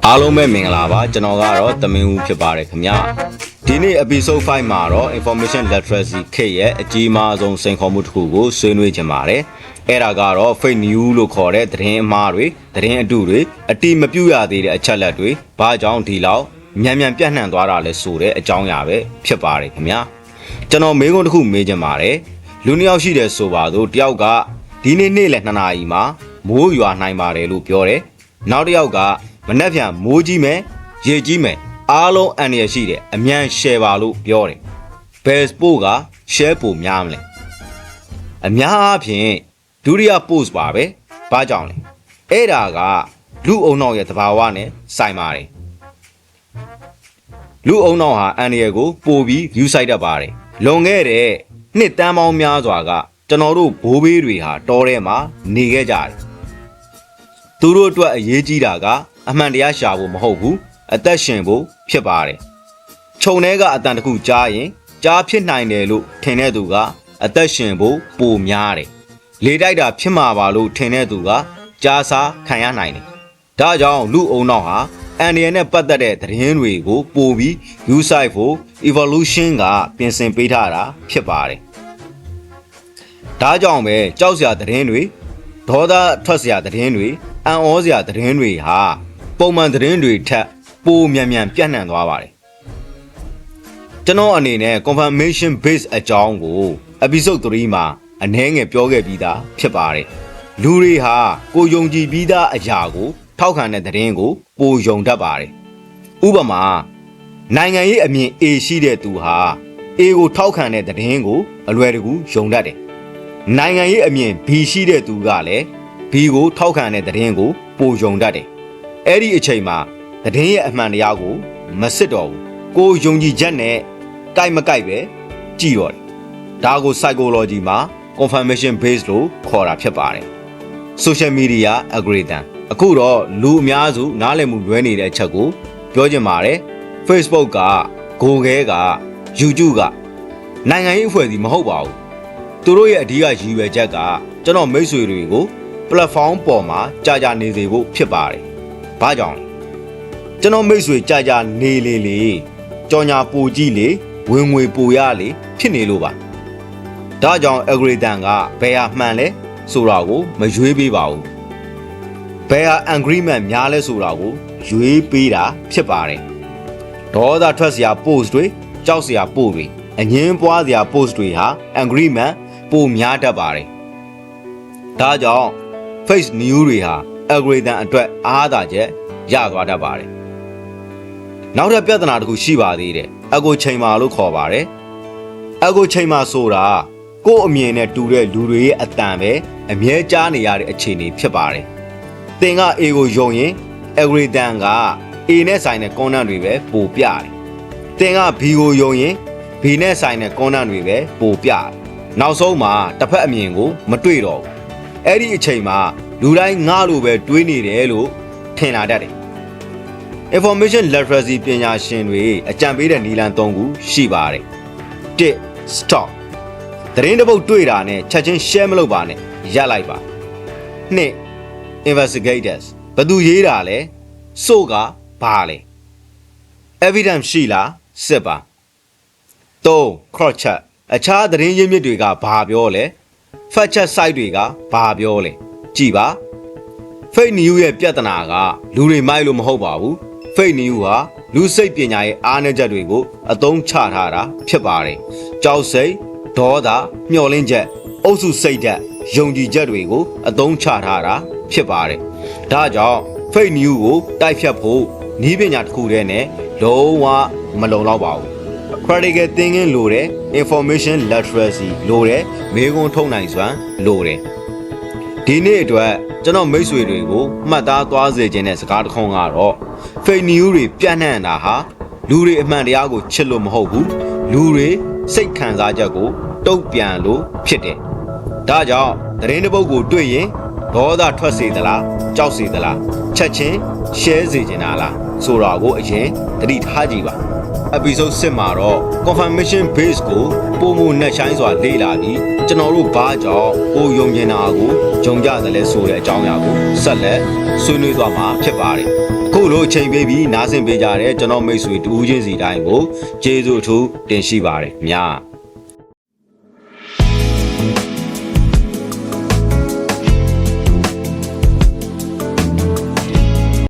အားလုံးပဲမင်္ဂလာပါကျွန်တော်ကတော့တမင်ဦးဖြစ်ပါတယ်ခင်ဗျာဒီနေ့ episode 5မှာတော့ information literacy ခေတ်ရဲ့အကြီးမားဆုံးစိန်ခေါ်မှုတစ်ခုကိုဆွေးနွေးကြပါမယ်အဲ့ဒါကတော့ fake news လို့ခေါ်တဲ့သတင်းအမှားတွေသတင်းအတုတွေအတိမပြုတ်ရသေးတဲ့အချက်လက်တွေဘာကြောင့်ဒီလောက်မြန်ပြန့်နှံ့သွားတာလဲဆိုတဲ့အကြောင်းအရာပဲဖြစ်ပါတယ်ခင်ဗျာကျွန်တော်မေးခွန်းတစ်ခုမေးချင်ပါတယ်လူနှစ်ယောက်ရှိတယ်ဆိုပါစို့တယောက်ကဒီနေ့နေ့လယ်2နာရီမှာမိုးရွာနိုင်ပါတယ်လို့ပြောတယ်နောက်တစ်ယောက်ကမနှက်ဖြန်မိုးကြီးမယ်ရေကြီးမယ်အားလုံးအန်ရရှိတယ်အမြန် share ပါလို့ပြောတယ်ဘယ် post က share ပိုများမလဲအများအားဖြင့်ဒုတိယ post ပါပဲဘာကြောင့်လဲအဲ့ဒါကလူအုံနောက်ရဲ့သဘာဝနဲ့ဆိုင်ပါတယ်လူအုံနောက်ဟာအန်ရကိုပို့ပြီး view site တတ်ပါတယ်လွန်ခဲ့တဲ့နှစ်တန်းပေါင်းများစွာကကျွန်တော်တို့ဘိုးဘေးတွေဟာတောထဲမှာနေခဲ့ကြတယ်သူတို့အတွက်အရေးကြီးတာကအမှန်တရားရှာဖို့မဟုတ်ဘူးအသက်ရှင်ဖို့ဖြစ်ပါတယ်ခြုံထဲကအတန်တခုကြားရင်ကြားဖြစ်နိုင်တယ်လို့ထင်တဲ့သူကအသက်ရှင်ဖို့ပိုများတယ်လေတိုက်တာဖြစ်မှာပါလို့ထင်တဲ့သူကကြားစားခံရနိုင်တယ်ဒါကြောင့်လူအုံနောက်ဟာအန်ဒီယန်နဲ့ပတ်သက်တဲ့သတင်းတွေကိုပို့ပြီး view site ဖို့ evolution ကပြင်ဆင်ပေးထားတာဖြစ်ပါတယ်ဒါကြောင့်ပဲကြောက်စရာသတင်းတွေဒေါသထွက်စရာသတင်းတွေအံ့ဩစရာသတင်းတွေဟာပုံမှန်သတင်းတွေထက်ပိုမြန်ပြန့်နှံ့သွားပါတယ်ကျွန်တော်အနေနဲ့ confirmation based အကြောင်းကို episode 3မှာအနည်းငယ်ပြောခဲ့ပြီးသားဖြစ်ပါတယ်လူတွေဟာကိုယုံကြည်ပြီးသားအရာကိုထောက်ခံတဲ့သတင်းကိုပိုယုံတတ်ပါတယ်ဥပမာနိုင်ငံရေးအမြင် A ရှိတဲ့သူဟာ A ကိုထောက်ခံတဲ့သတင်းကိုအလွယ်တကူယုံတတ်တယ်နိုင်ငံရေးအမြင် B ရှိတဲ့သူကလည်း B ကိုထောက်ခံတဲ့သတင်းကိုပိုယုံတတ်တယ်အဲ့ဒီအချိန်မှာသတင်းရဲ့အမှန်တရားကိုမစစ်တော့ဘူးကိုယုံကြည်ချက်နဲ့ကြိုက်မကြိုက်ပဲကြည့်တော့တယ်ဒါကို psychology မှာ confirmation based လို့ခေါ်တာဖြစ်ပါတယ် social media algorithm အခုတော့လူအများစုနားလည်မှုလွဲနေတဲ့အချက်ကိုပြောချင်ပါတယ် Facebook က Google က YouTube ကနိုင်ငံရေးအဖွဲ့အစည်းမဟုတ်ပါဘူးသူတို့ရဲ့အဓိကရည်ရွယ်ချက်ကကျွန်တော်မိတ်ဆွေတွေကို platform ပေါ်မှာကြာနေစေဖို့ဖြစ်ပါတယ်ဘာကြောင့်ကျွန်တော်မိတ်ဆွေကြာနေလေကြော်ညာပူကြည့်လေဝင်ငွေပူရလေဖြစ်နေလို့ပါဒါကြောင့် algorithm ကဘယ်ဟာမှန်လဲဆိုတာကိုမရွေးပေးပါဘူးဘယ်ဟာ agreement များလဲဆိုတာကိုရွေးပေးတာဖြစ်ပါတယ်ဒေါသထွက်စရာ post တွေကြောက်စရာ post တွေအငင်းပွားစရာ post တွေဟာ agreement ပိုများတတ်ပါတယ်ဒါကြောင့် fake news တွေဟာ algorithm အတွက်အားသာချက်ရသွားတတ်ပါတယ်နောက်ထပ်ပြဿနာတစ်ခုရှိပါသေးတယ်echo chamber လို့ခေါ်ပါတယ် echo chamber ဆိုတာကိုယ့်အမြင်နဲ့တူတဲ့လူတွေရဲ့အတန်ပဲအမြဲကြားနေရတဲ့အခြေအနေဖြစ်ပါတယ်သင်က A ကိုယုံရင် algorithm က A နဲ့ဆိုင်တဲ့ content တွေပဲပို့ပြတယ်သင်က B ကိုယုံရင် B နဲ့ဆိုင်တဲ့ content တွေပဲပို့ပြတယ်နောက်ဆုံးမှာတစ်ဖက်အမြင်ကိုမတွေ့တော့ဘူးအဲ့ဒီအချိန်မှာလူတိုင်းငါလိုပဲတွေးနေတယ်လို့ထင်လာတတ်တယ် information literacy ပညာရှင်တွေအကြံပေးတဲ့နည်းလမ်း3ခုရှိပါတယ်1 stop သတင်းတစ်ပုဒ်တွေ့တာနဲ့ချက်ချင်း share မလုပ်ပါနဲ့ရပ်လိုက်ပါ2 investigators ဘယ်သူရေးတာလဲဆိုကဘာလဲ evidence ရှိလားစစ်ပါ3 cross check အခြားသတင်းရင်းမြစ်တွေကဘာပြောလဲ fact check site တွေကဘာပြောလဲကြည်ပါ fake news ရဲ့ပြဿနာကလူတွေမိုက်လို့မဟုတ်ပါဘူး fake news ဟာလူစိတ်ပညာရဲ့အားနည်းချက်တွေကိုအသုံးချထားတာဖြစ်ပါတယ်ကြောက်စိတ်ဒေါသမျှော်လင့်ချက်အုပ်စုစိတ်ဓာတ်ယုံကြည်ချက်တွေကိုအသုံးချထားတာဖြစ်ပါတယ်ဒါကြောင့် fake news ကိုတိုက်ဖြတ်ဖို့နည်းပညာတစ်ခုတည်းနဲ့လုံးဝမလုံလောက်ပါဘူး critical thinking လိုတဲ့ information literacy လိုတဲ့မေးခွန်းထုတ်နိုင်စွမ်းလိုတယ်ဒီနေ့အတွက်ကျွန်တော်မိတ်ဆွေတွေကိုမှတ်သားသွားစေခြင်းတဲ့စကားတစ်ခုကတော့ fake news တွေပြန့်နှံ့တာဟာလူတွေအမှန်တရားကိုချစ်လို့မဟုတ်ဘူးလူတွေစိတ်ခံစားချက်ကိုတုံ့ပြန်လို့ဖြစ်တယ်ဒါကြောင့်သတင်းတစ်ပုဒ်ကိုတွေ့ရင်ဒေါသထွက်စေသလားကြောက်စေသလားချက်ချင်း share စေချင်တာလားဆိုတာကိုအရင်သတိထားကြည့်ပါ episode 6မှာတော့ confirmation base ကိုပုံမှုနဲ့ဆိုင်စွာလေ့လာပြီးကျွန်တော်တို့ဘာကြောင့်ကိုယုံကျင်တာကိုဂျုံကြတယ်လဲဆိုတဲ့အကြောင်းအရာကိုဆက်လက်ဆွေးနွေးသွားမှာဖြစ်ပါတယ်အခုလိုအချိန်ပေးပြီးနားဆင်ပေးကြတဲ့ကျွန်တော်မိတ်ဆွေတူးချင်းစီတိုင်းကိုကျေးဇူးအထူးတင်ရှိပါတယ်ခင်ဗျာ